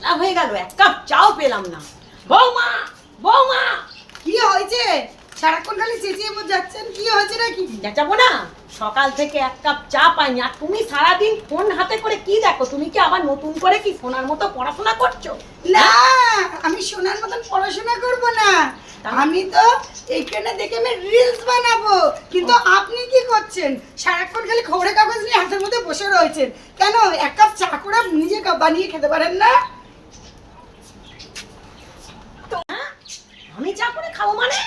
ঘন্টা হয়ে গেল, এক কাপ চাও পেলাম না। বৌমা, বৌমা, কি হয়েছে? সারাক্ষণ খালি চেঁচিয়ে যাচ্ছেন, কি হয়েছে নাকি? চেঁচাবো না? সকাল থেকে এক কাপ চা পাইনি, আর তুমি সারাদিন ফোন হাতে করে কি দেখো? তুমি কি আবার নতুন করে কি সোনার মতো পড়াশোনা করছো? না, আমি সোনার মতন পড়াশোনা করব না, আমি তো এইখানে দেখে আমি রিলস বানাবো। কিন্তু আপনি কি করছেন? সারাক্ষণ খালি খবরের কাগজ নিয়ে হাতের মধ্যে বসে রয়েছেন। কেন এক কাপ চা করে নিজে বানিয়ে খেতে পারেন না? আমি চা করে খাবো মানে?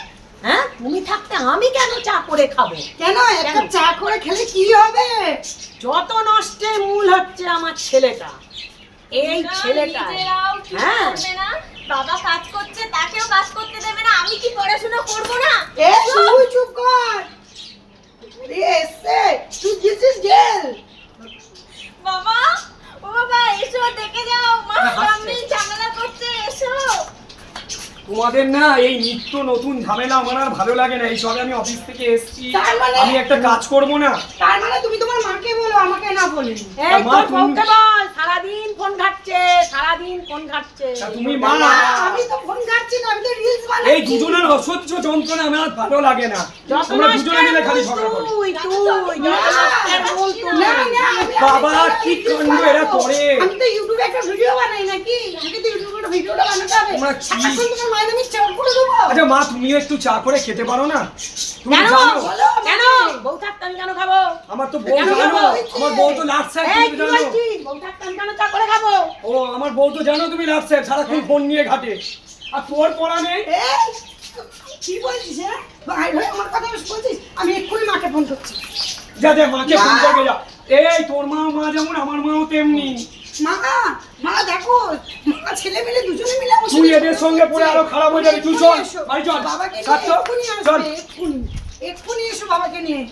হ্যাঁ, তুমি থাকতে আমি কেন চা করে খাবো? কেন এক কাপ চা করে খেলে কি হবে? যত নষ্টের মূল হচ্ছে আমার ছেলেটা, এই ছেলেটা। হ্যাঁ, বাবা কাজ করছে, তাকেও কাজ করতে দেবে না, আমি কি পড়াশোনা করব না? এ তুই চুপ কর। আরে এসে তুই দিস গেল। বাবা, ও বাবা এসো দেখে যাও, মা সামনে ঝামেলা করছে, এসো। তোমাদের না এই নিত্য নতুন ঝামেলা আমার আর ভালো লাগে না। এই সবে আমি অফিস থেকে এসেছি, তার মানে- আমি একটা কাজ করব না? তার মানে তুমি তোমার মাকে বলো, আমাকে না বলি। এই মা, তোর তুমি- বউকে বল, সারাদিন ফোন ঘাটছে, সারাদিন ফোন ঘাটছে। তা তুমি মা, আমি তো ফোন ঘাটছি না, আমি তো রিলস এই বানাচ্ছি। দুজনের অসহ্য যন্ত্রণা আমার আর ভালো লাগে না। যত তোমরা দুজনে মিলে খালি নষ্টের ঝগড়া করো। তুই, যত নষ্টের মূল তুই। না, না, আমি- বাবা কি কাণ্ড এরা করে। আমি তো ইউটিউবে একটা ভিডিও বানাই নাকি? আমাকে তো ইউটিউবে একটা ভিডিওটা বানাতে হবে। তোমরা কি- সারাক্ষণ তোমার মায়ের আমি চাপ করে দেবো। আচ্ছা মা, তুমিও একটু চা করে খেতে পারো না? তুমি কেন? জানো বলো, কেন? বউ থাকতে আমি কেন খাবো? আমার তো বউ কেন জানো, খাবো? আমার বউ তো লাট স্যার, এই তুমি কি জানো। বলছিস? বউ থাকতে আমি কেন চা করে খাবো? ও আমার বউ তো জানো তুমি লাট স্যার, সারাক্ষণ ফোন নিয়ে ঘাটে। আর তোর পড়া নেই? এই, কি বলছিস? হ্যাঁ ভাই ভাই আমার কথা বলছিস? আমি এক্ষুনি মাকে ফোন করছি। যা যা মাকে না। ফোন করবে যা। এই তোর মা যেমন আমার মাও তেমনি। মা, মা দেখো, মা ছেলে মিলে দুজনে মিলে আমার তুই সাথে এদের সঙ্গে পড়ে আরো খারাপ হয়ে যাবে। তুই চল, এসো। বাড়ি চল। বাবাকে ছাড় নিয়ে তো, এক্ষুনি চল। আসবে, এক্ষুনি এসো বাবাকে নিয়ে।